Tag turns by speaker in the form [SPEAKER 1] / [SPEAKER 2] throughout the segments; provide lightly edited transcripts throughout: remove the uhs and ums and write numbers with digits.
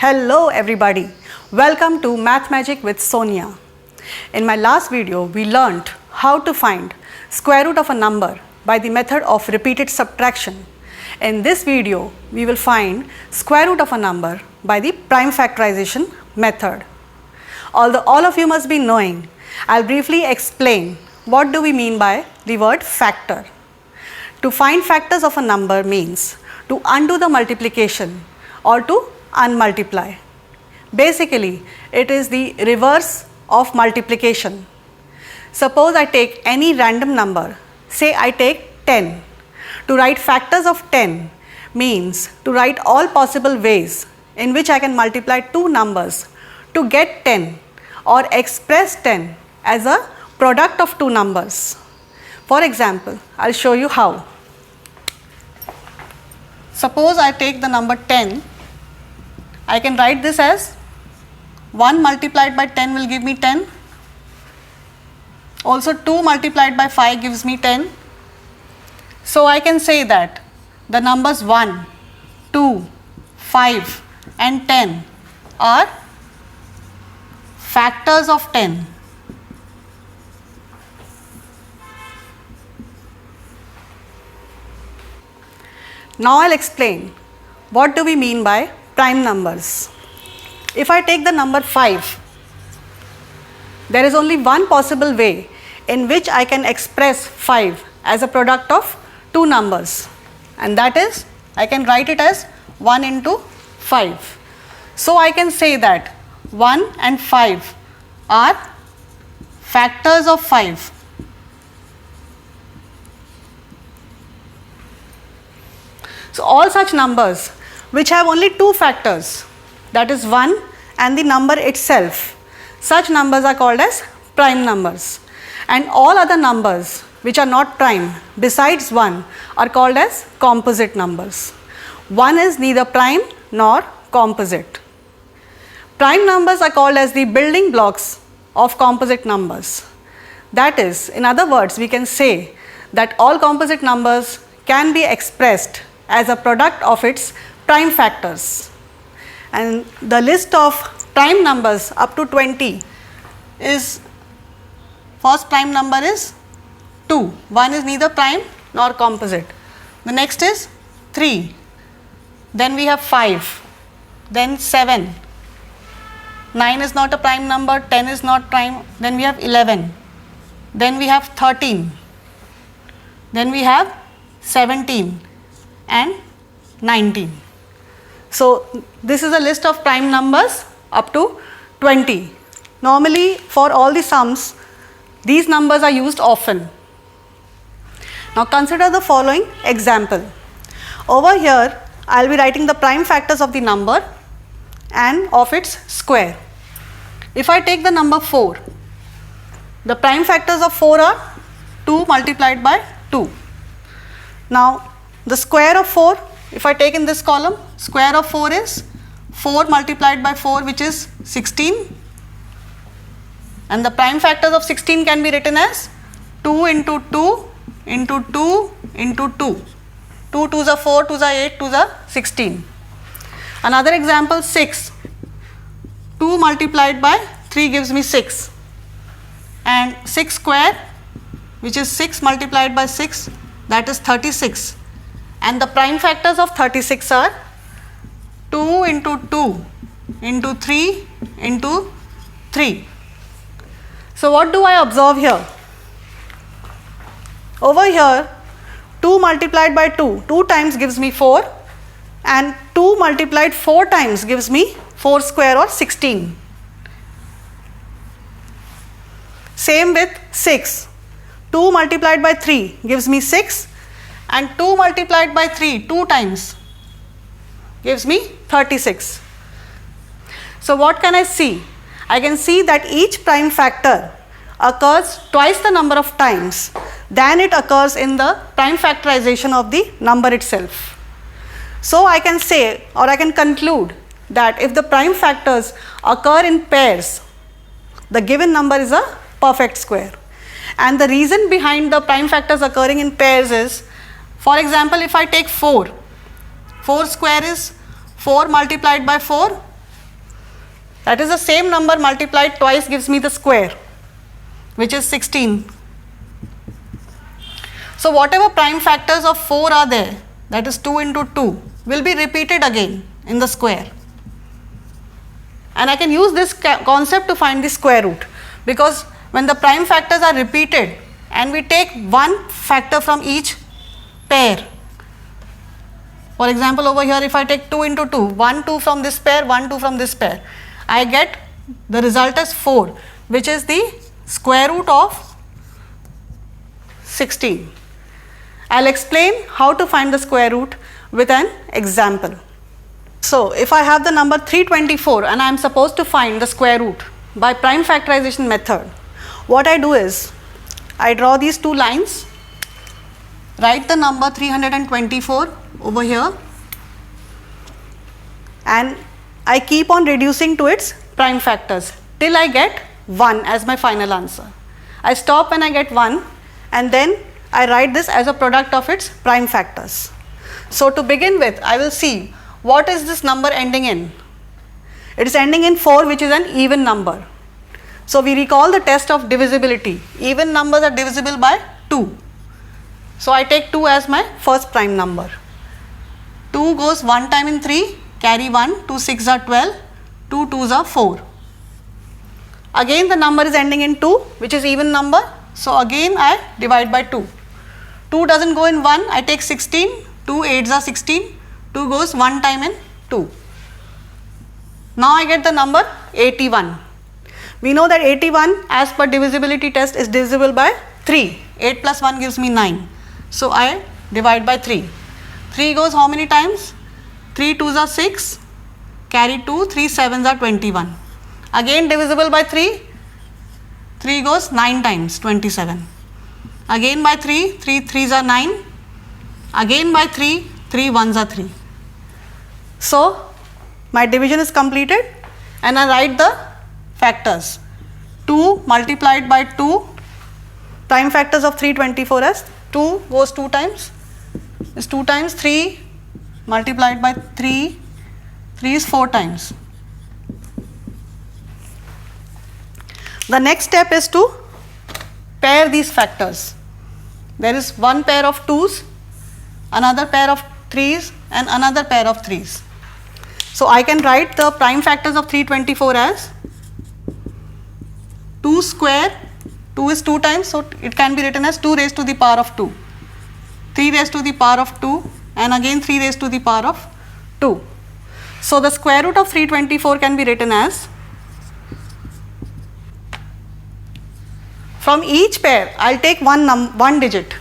[SPEAKER 1] Hello everybody, welcome to Math Magic with Sonia. In my last video, we learnt how to find square root of a number by the method of repeated subtraction. In this video, we will find square root of a number by the prime factorization method. Although all of you must be knowing, I'll briefly explain what do we mean by the word factor. To find factors of a number means to undo the multiplication or to unmultiply. Basically, it is the reverse of multiplication. Suppose I take any random number, say I take 10. To write factors of 10 means to write all possible ways in which I can multiply two numbers to get 10 or express 10 as a product of two numbers. For example, I'll show you how. Suppose I take the number 10. I can write this as 1 multiplied by 10 will give me 10. Also 2 multiplied by 5 gives me 10. So I can say that the numbers 1, 2, 5 and 10 are factors of 10. Now I'll explain what do we mean by prime numbers. If I take the number 5, there is only one possible way in which I can express 5 as a product of two numbers, and that is I can write it as 1 into 5. So I can say that 1 and 5 are factors of 5. So all such numbers which have only two factors, that is 1 and the number itself, such numbers are called as prime numbers, and all other numbers which are not prime besides 1 are called as composite numbers. 1 is neither prime nor composite. Prime numbers are called as the building blocks of composite numbers. That is, in other words, we can say that all composite numbers can be expressed as a product of its prime factors. And the list of prime numbers up to 20 is, first prime number is 2. 1 is neither prime nor composite. The next is 3. Then we have 5. Then 7. 9 is not a prime number. 10 is not prime. Then we have 11. Then we have 13. Then we have 17 and 19. So this is a list of prime numbers up to 20. Normally for all the sums, these numbers are used often. Now consider the following example. Over here I will be writing the prime factors of the number and of its square. If I take the number 4, the prime factors of 4 are 2 multiplied by 2. Now the square of 4, if I take in this column, square of 4 is 4 multiplied by 4, which is 16, and the prime factors of 16 can be written as 2 into 2 into 2 into 2. 2 2s are 4, 2s are 8, 2s are 16. Another example, 6. 2 multiplied by 3 gives me 6, and 6 square, which is 6 multiplied by 6, that is 36. And the prime factors of 36 are 2 into 2 into 3 into 3. So what do I observe here? Over here, 2 multiplied by 2, 2 times gives me 4, and 2 multiplied 4 times gives me 4 square or 16. Same with 6. 2 multiplied by 3 gives me 6, and 2 multiplied by 3 2 times gives me 36. So what can I see? I can see that each prime factor occurs twice the number of times than it occurs in the prime factorization of the number itself. So I can say, or I can conclude, that if the prime factors occur in pairs, the given number is a perfect square. And the reason behind the prime factors occurring in pairs is, for example, if I take 4, 4 square is 4 multiplied by 4, That is the same number multiplied twice gives me the square, which is 16. So whatever prime factors of 4 are there, that is 2 into 2, will be repeated again in the square. And I can use this concept to find the square root, because when the prime factors are repeated and we take one factor from each pair, for example over here if I take 2 into 2, 1 2 from this pair, 1 2 from this pair, I get the result as 4, which is the square root of 16. I'll explain how to find the square root with an example. So if I have the number 324 and I am supposed to find the square root by prime factorization method, what I do is I draw these two lines, write the number 324 over here, and I keep on reducing to its prime factors till I get 1 as my final answer. I stop when I get 1 and then I write this as a product of its prime factors. So to begin with, I will see what is this number ending in. It is ending in 4, which is an even number. So we recall the test of divisibility. Even numbers are divisible by 2. So I take 2 as my first prime number. 2 goes 1 time in 3, carry 1, 2 6 are 12, 2 2s are 4. Again the number is ending in 2, which is even number. So again I divide by 2. 2 doesn't go in 1, I take 16, 2 8s are 16, 2 goes 1 time in 2. Now I get the number 81. We know that 81 as per divisibility test is divisible by 3. 8 plus 1 gives me 9. So I divide by 3. 3 goes how many times? 3 2s are 6, carry 2, 3 7s are 21. Again divisible by 3. 3 goes 9 times, 27. Again by 3, 3 3s are 9. Again by 3, 3 1s are 3. So my division is completed and I write the factors. 2 multiplied by 2, prime factors of 324 as 2 goes 2 times, is 2 times, 3 multiplied by 3, 3 is 4 times. The next step is to pair these factors. There is one pair of 2's, another pair of 3's and another pair of 3's. So I can write the prime factors of 324 as 2 square, 2 is 2 times, so it can be written as 2 raised to the power of 2, 3 raised to the power of 2 and again 3 raised to the power of 2. So the square root of 324 can be written as, from each pair I will take one digit.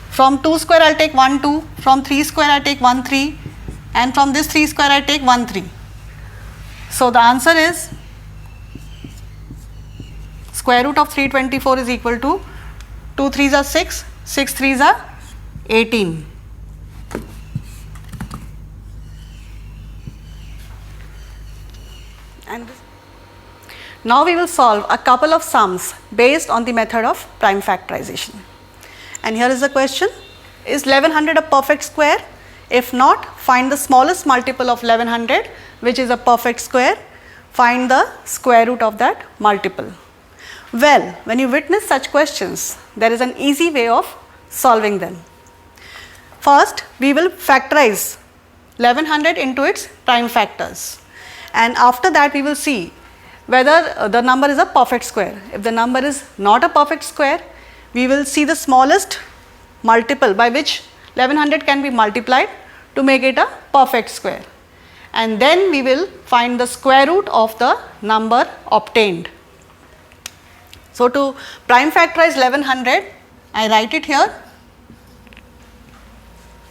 [SPEAKER 1] From 2 square I will take 1 2, from 3 square I take 1 3 and from this 3 square I take 1 3. So the answer is square root of 324 is equal to 2 3s are 6, 6 3s are 18. And now we will solve a couple of sums based on the method of prime factorization. And here is the question: is 1100 a perfect square? If not, find the smallest multiple of 1100, which is a perfect square. Find the square root of that multiple. Well, when you witness such questions, there is an easy way of solving them. First, we will factorize 1100 into its prime factors. And after that, we will see whether the number is a perfect square. If the number is not a perfect square, we will see the smallest multiple by which 1100 can be multiplied to make it a perfect square. And then we will find the square root of the number obtained. So to prime factorize 1100, I write it here.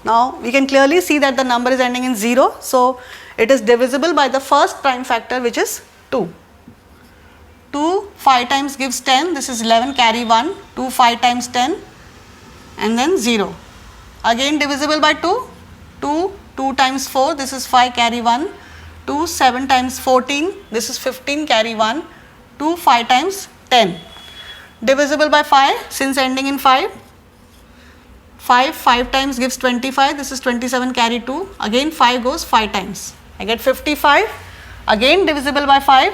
[SPEAKER 1] Now we can clearly see that the number is ending in 0. So it is divisible by the first prime factor, which is 2. 2 5 times gives 10. This is 11, carry 1. 2 5 times 10 and then 0. Again divisible by 2. 2 times 4. This is 5, carry 1. 2 7 times 14. This is 15, carry 1. 2 5 times 10. Divisible by 5 since ending in 5. 5 times gives 25. This is 27, carry 2. Again 5 goes 5 times. I get 55. Again divisible by 5.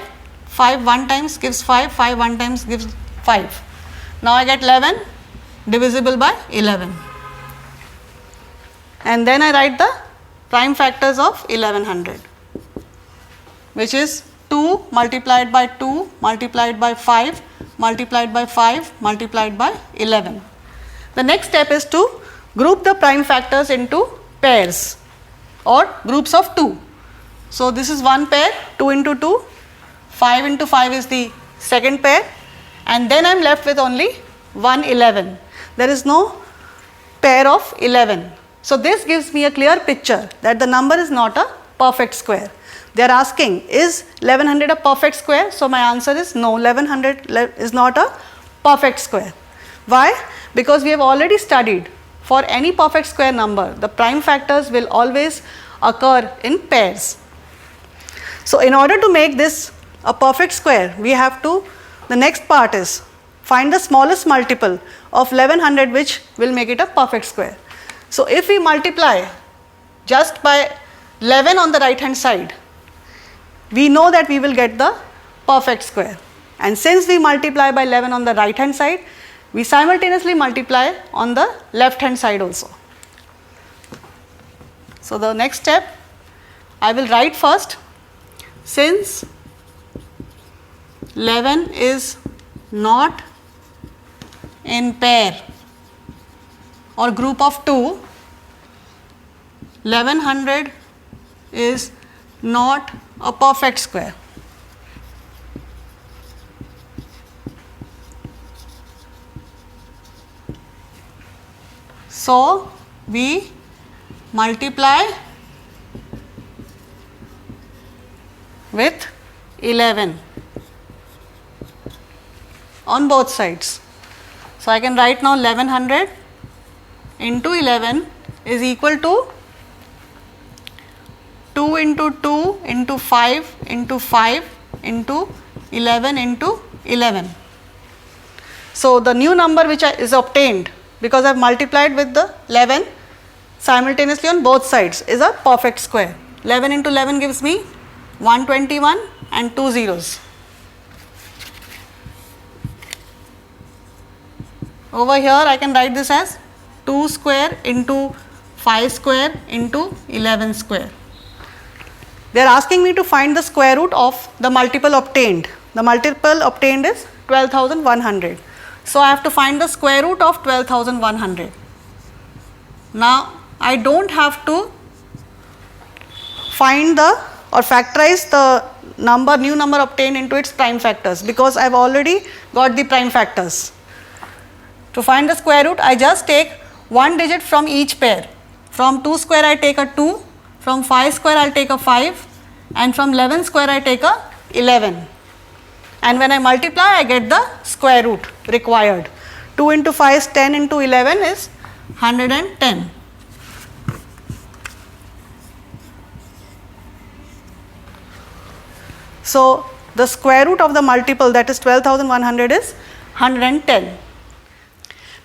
[SPEAKER 1] 5 one times gives 5, 5 one times gives 5. Now I get 11 divisible by 11. And then I write the prime factors of 1100, which is 2 multiplied by 2 multiplied by 5 multiplied by 5 multiplied by 11. The next step is to group the prime factors into pairs or groups of 2. So this is one pair, 2 into 2, 5 into 5 is the second pair, and then I am left with only one 11. There is no pair of 11. So this gives me a clear picture that the number is not a perfect square. They are asking, is 1100 a perfect square? So my answer is no, 1100 is not a perfect square. Why? Because we have already studied for any perfect square number, the prime factors will always occur in pairs. So in order to make this a perfect square, we have to, the next part is find the smallest multiple of 1100 which will make it a perfect square. So if we multiply just by 11 on the right hand side, we know that we will get the perfect square. And since we multiply by 11 on the right hand side, we simultaneously multiply on the left hand side also. So the next step, I will write first, since 11 is not in pair or group of 2, 1100 is not a perfect square. So we multiply with 11 on both sides. So I can write now 1100 into 11 is equal to 2 into 2 into 5 into 5 into 11 into 11. So the new number which is obtained because I have multiplied with the 11 simultaneously on both sides is a perfect square. 11 into 11 gives me 121 and 2 zeros. Over here I can write this as 2 square into 5 square into 11 square. They are asking me to find the square root of the multiple obtained. The multiple obtained is 12,100. So I have to find the square root of 12,100. Now I don't have to find the or factorize the number, new number obtained into its prime factors because I have already got the prime factors. To find the square root, I just take one digit from each pair. From 2 square I take a 2, from 5 square I will take a 5, and from 11 square I take a 11. And when I multiply, I get the square root required. 2 into 5 is 10 into 11 is 110. So the square root of the multiple, that is 12,100, is 110.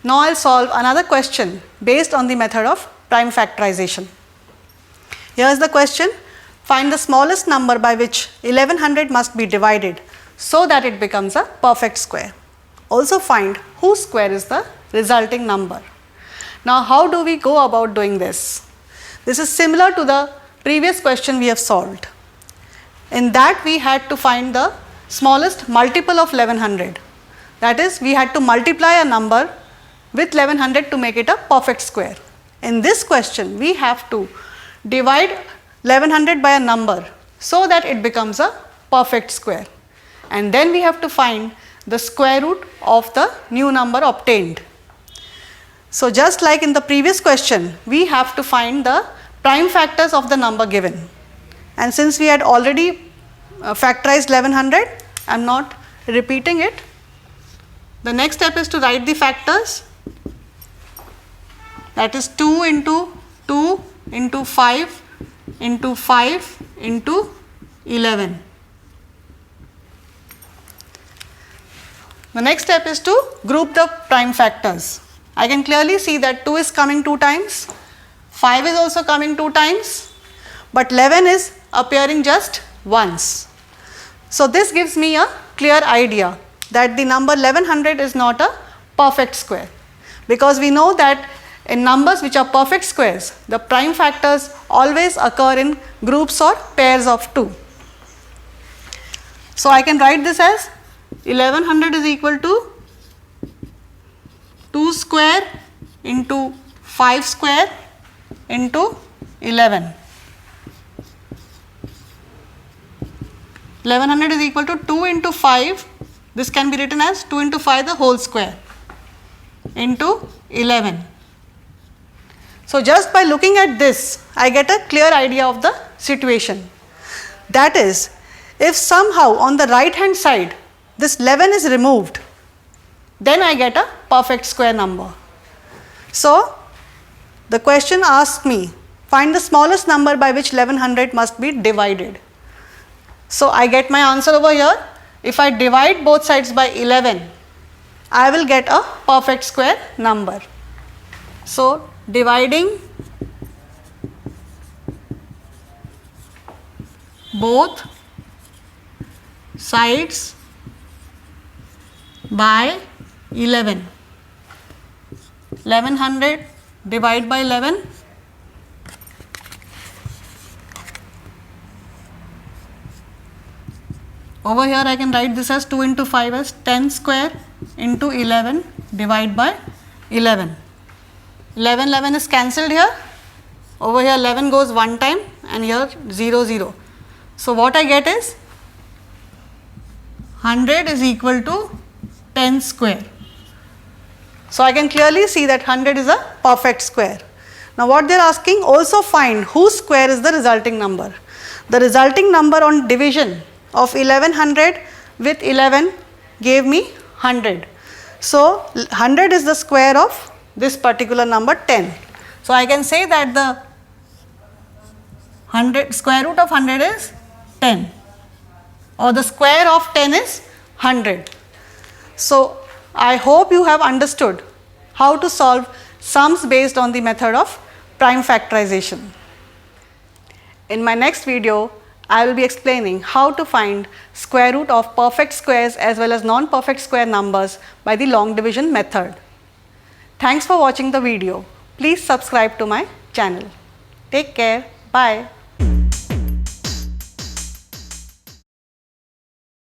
[SPEAKER 1] Now I will solve another question based on the method of prime factorization. Here is the question: find the smallest number by which 1100 must be divided so that it becomes a perfect square. Also find whose square is the resulting number. Now how do we go about doing this? This is similar to the previous question we have solved. In that we had to find the smallest multiple of 1100. That is, we had to multiply a number with 1100 to make it a perfect square. In this question we have to divide 1100 by a number so that it becomes a perfect square, and then we have to find the square root of the new number obtained. So just like in the previous question, we have to find the prime factors of the number given, and since we had already factorized 1100, I am not repeating it. The next step is to write the factors, that is 2 into 2 into 5 into 5 into 11. The next step is to group the prime factors. I can clearly see that 2 is coming 2 times, 5 is also coming 2 times, but 11 is appearing just once. So this gives me a clear idea that the number 1100 is not a perfect square, because we know that in numbers which are perfect squares, the prime factors always occur in groups or pairs of 2. So I can write this as 1100 is equal to 2 square into 5 square into 11. 1100 is equal to 2 into 5. This can be written as 2 into 5 the whole square into 11. So just by looking at this, I get a clear idea of the situation. That is, if somehow on the right hand side this 11 is removed, then I get a perfect square number. So the question asks me, find the smallest number by which 1100 must be divided. So I get my answer over here. If I divide both sides by 11, I will get a perfect square number. So dividing both sides by 11. 1100 divide by 11. Over here I can write this as 2 into 5 as 10 square into 11 divide by 11. 11 is cancelled here. Over here 11 goes one time and here 0 0. So what I get is 100 is equal to 10 square. So I can clearly see that 100 is a perfect square. Now what they are asking, also find whose square is the resulting number. The resulting number on division of 1100 with 11 gave me 100. So 100 is the square of this particular number 10. So I can say that the square root of 100 is 10, or the square of 10 is 100. So I hope you have understood how to solve sums based on the method of prime factorization. In my next video, I will be explaining how to find square root of perfect squares as well as non-perfect square numbers by the long division method. Thanks for watching the video. Please subscribe to my channel. Take care. Bye.